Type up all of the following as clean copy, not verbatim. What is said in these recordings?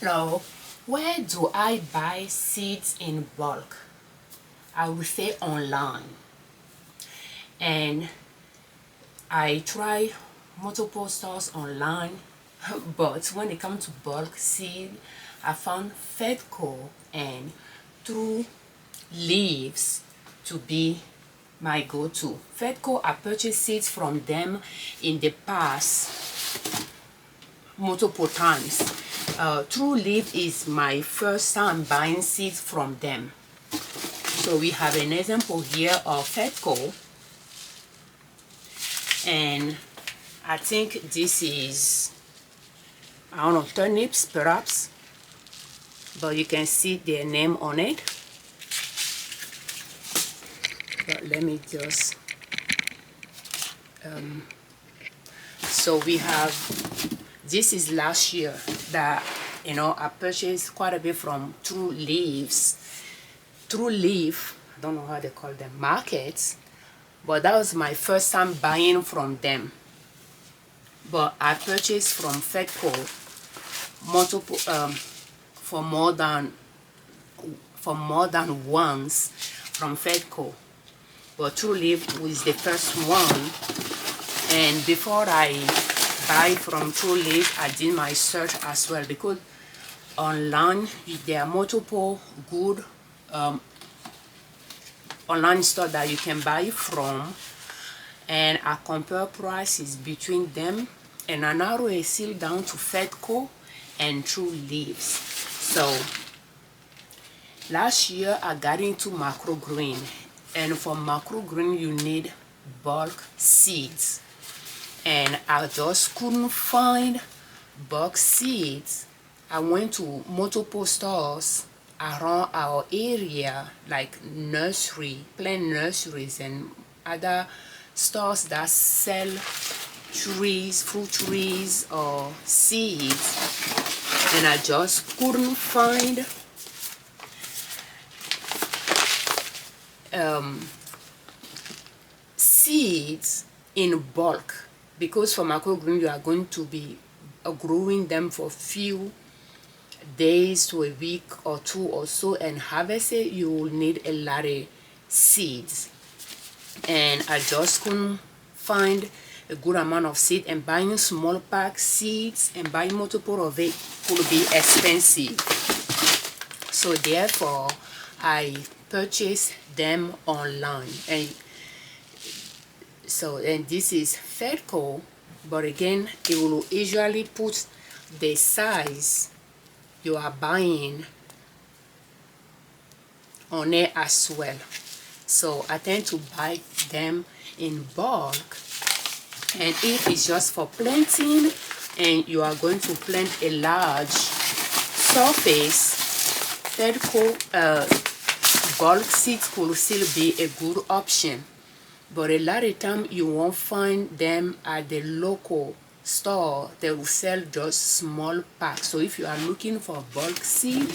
Now, where do I buy seeds in bulk? I would say online. And I try multiple stores online, but when it comes to bulk seed, I found Fedco and True Leaves to be my go-to. Fedco, I purchased seeds from them in the past multiple times. True Leaf is my first time buying seeds from them. So we have an example here of Fedco, and I think this is, I don't know, turnips perhaps, but you can see their name on it. But let me just so we have, this is last year that I purchased quite a bit from True Leaves. True Leaf, I don't know how they call them, markets, but that was my first time buying from them. But I purchased from Fedco multiple for more than once from Fedco, but True Leaf was the first one. And before I buy from True Leaf, I did my search as well, because online there are multiple good online store that you can buy from, and I compare prices between them, and I narrow it still down to Fedco and True Leaves. So last year I got into microgreen, and for microgreen you need bulk seeds, and I just couldn't find bulk seeds. I went to multiple stores around our area, like plant nurseries and other stores that sell trees, fruit trees or seeds, and I just couldn't find seeds in bulk, because for microgreen you are going to be growing them for few days to a week or two or so, and harvest it, you will need a lot of seeds, and I just couldn't find a good amount of seed, and buying small pack seeds and buying multiple of it could be expensive. So therefore I purchased them online. And this is Fedco, but again it will usually put the size you are buying on it as well. So I tend to buy them in bulk, and if it's just for planting and you are going to plant a large surface, Fedco bulk seeds could still be a good option, but a lot of time you won't find them at the local store. They will sell just small packs. So if you are looking for bulk seeds,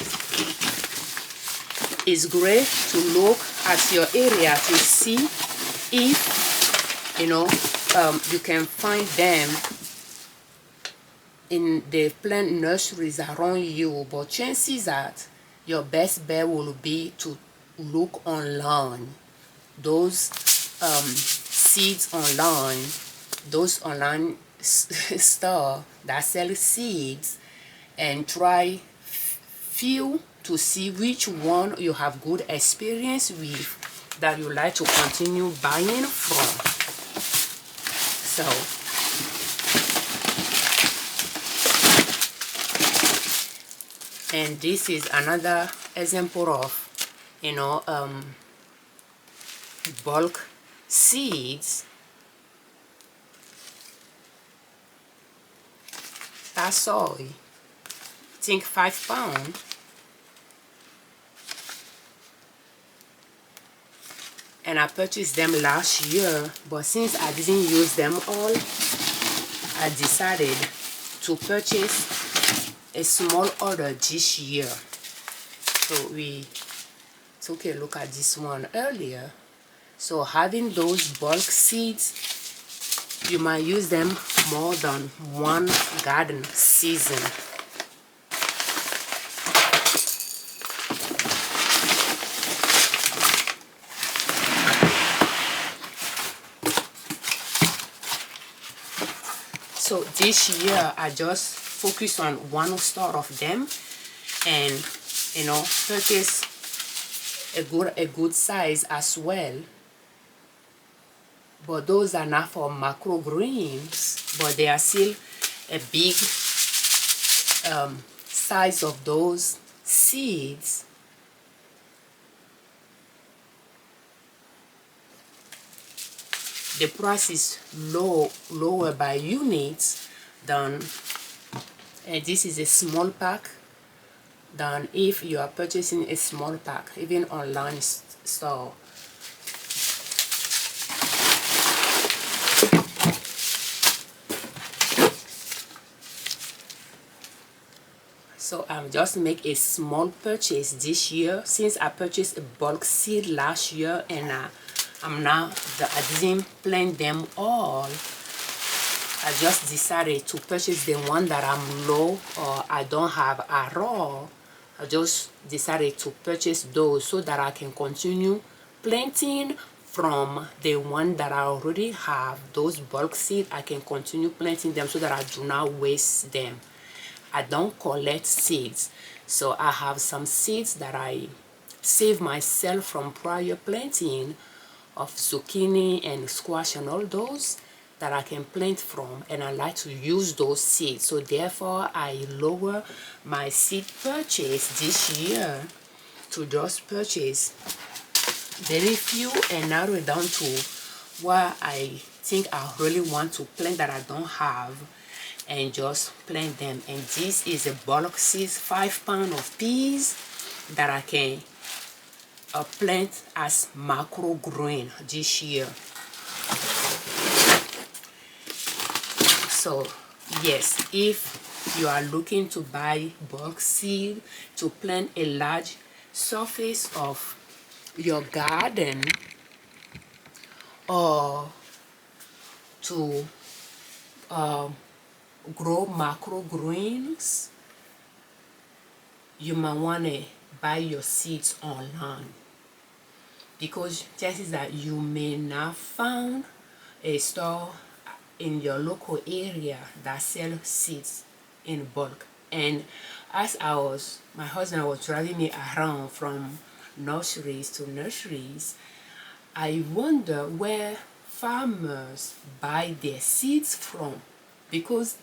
it's great to look at your area to see if you can find them in the plant nurseries around you. But chances are your best bet will be to look online. Those seeds online, those online store that sell seeds, and try few to see which one you have good experience with, that you like to continue buying from. So and this is another example of bulk seeds. Soy, I think 5 pounds, and I purchased them last year, but since I didn't use them all, I decided to purchase a small order this year. So we took a look at this one earlier. So having those bulk seeds, you might use them more than one garden season. So this year I just focus on one store of them, and purchase a good size as well. But those are not for microgreens, but they are still a big size of those seeds. The price is lower by units than, and this is a small pack, than if you are purchasing a small pack, even online store. So I'm just make a small purchase this year, since I purchased a bulk seed last year, and I didn't plant them all. I just decided to purchase the one that I'm low or I don't have at all. I just decided to purchase those so that I can continue planting from the one that I already have. Those bulk seeds, I can continue planting them so that I do not waste them. I don't collect seeds, so I have some seeds that I save myself from prior planting of zucchini and squash and all those that I can plant from, and I like to use those seeds. So therefore I lower my seed purchase this year to just purchase very few and narrow it down to what I think I really want to plant that I don't have, and just plant them. And this is a bulk seeds, 5 pounds of peas that I can plant as microgreen this year. So yes, if you are looking to buy bulk seed to plant a large surface of your garden, or to grow microgreens, you might want to buy your seeds online, because chances that you may not find a store in your local area that sells seeds in bulk. And as my husband was driving me around from nurseries to nurseries, I wonder where farmers buy their seeds from, because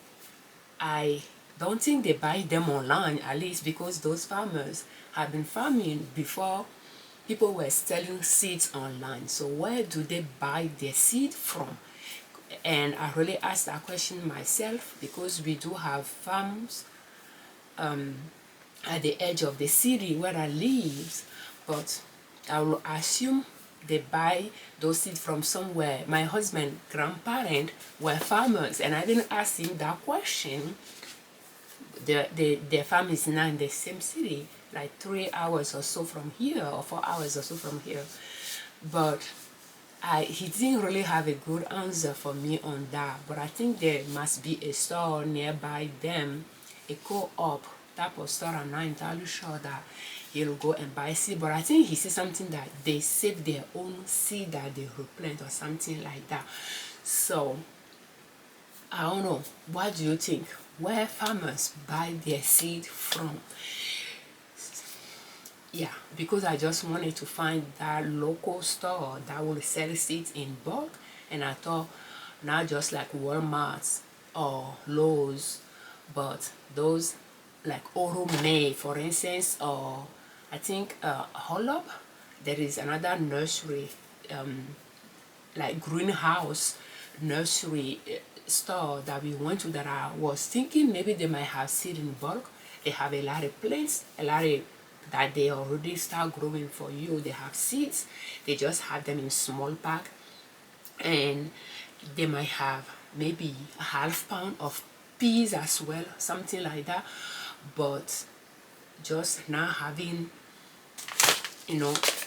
I don't think they buy them online, at least because those farmers have been farming before people were selling seeds online. So where do they buy their seed from? And I really asked that question myself, because we do have farms at the edge of the city where I live, but I will assume they buy those seeds from somewhere. My husband's grandparents were farmers, and I didn't ask him that question. Their farm is now in the same city, like 3 hours or so from here, or 4 hours or so from here. But he didn't really have a good answer for me on that. But I think there must be a store nearby them, a co-op type of store. I'm not entirely sure that he'll go and buy seed, but I think he said something that they save their own seed that they replant or something like that. So I don't know, what do you think? Where farmers buy their seed from? Yeah, because I just wanted to find that local store that will sell seeds in bulk, and I thought not just like Walmart or Lowe's, but those like Orome, for instance, or I think Holop. There is another nursery, like greenhouse nursery store that we went to, that I was thinking maybe they might have seed in bulk. They have a lot of plants, a lot of that they already start growing for you. They have seeds, they just have them in small pack, and they might have maybe a half pound of peas as well, something like that. But just not having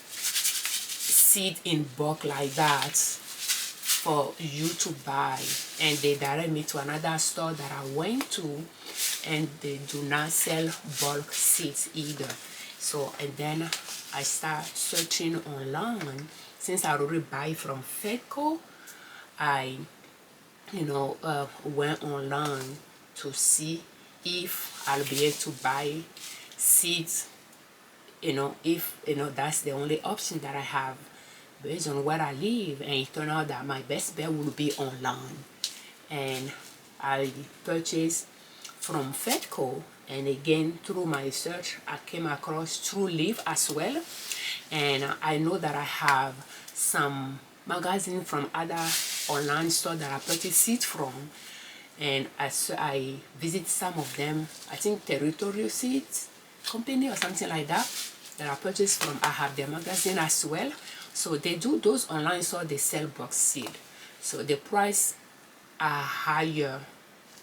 seed in bulk like that for you to buy. And they direct me to another store that I went to, and they do not sell bulk seeds either. So, and then I start searching online. Since I already buy from Fedco, I went online to see if I'll be able to buy seeds, if that's the only option that I have based on where I live. And it turned out that my best bet would be online. And I purchased from Fedco, and again through my research I came across True Leaf as well. And I know that I have some magazines from other online stores that I purchased seeds from, and I visit some of them. I think Territorial Seeds Company or something like that I purchased from. I have their magazine as well. So they do those online stores, they sell box seed. So the price are higher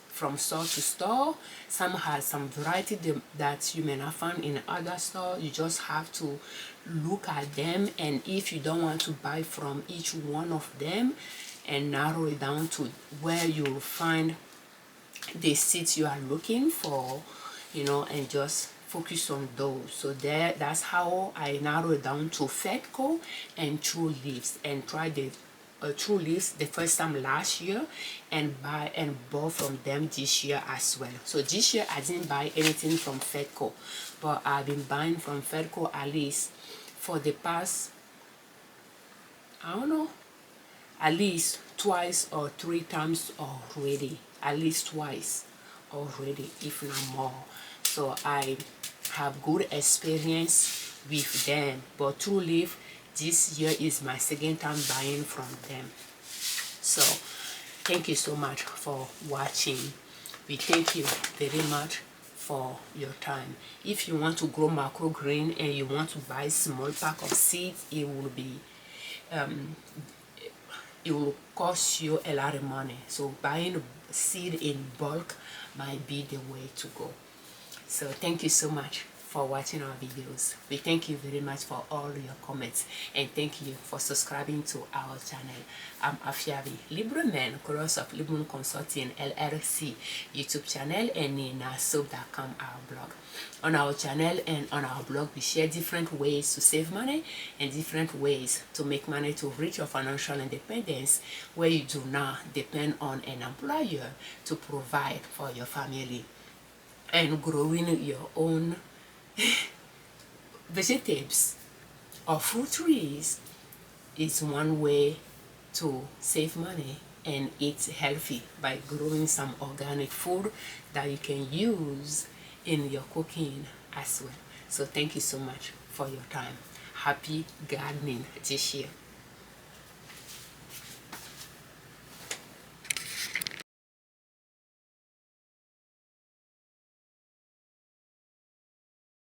from store to store. Some has some variety that you may not find in other store. You just have to look at them, and if you don't want to buy from each one of them, and narrow it down to where you'll find the seeds you are looking for, and just focus on those. So that's how I narrow it down to Fedco and True Leaves, and try the True Leaves the first time last year, and bought from them this year as well. So this year I didn't buy anything from Fedco, but I've been buying from Fedco at least for the past, I don't know, at least twice or three times already. At least twice already, if not more. So I have good experience with them. But True Leaf, this year is my second time buying from them. So thank you so much for watching. We thank you very much for your time. If you want to grow microgreen and you want to buy small pack of seeds, it will cost you a lot of money. So buying seed in bulk might be the way to go. So thank you so much for watching our videos. We thank you very much for all your comments, and thank you for subscribing to our channel. I'm Afiavi, Liberman, Cross of Liberman Consulting L.L.C YouTube channel, and ninasoap.com, our blog. On our channel and on our blog, we share different ways to save money and different ways to make money to reach your financial independence, where you do not depend on an employer to provide for your family. And growing your own vegetables or fruit trees is one way to save money and eat healthy, by growing some organic food that you can use in your cooking as well. So thank you so much for your time. Happy gardening this year.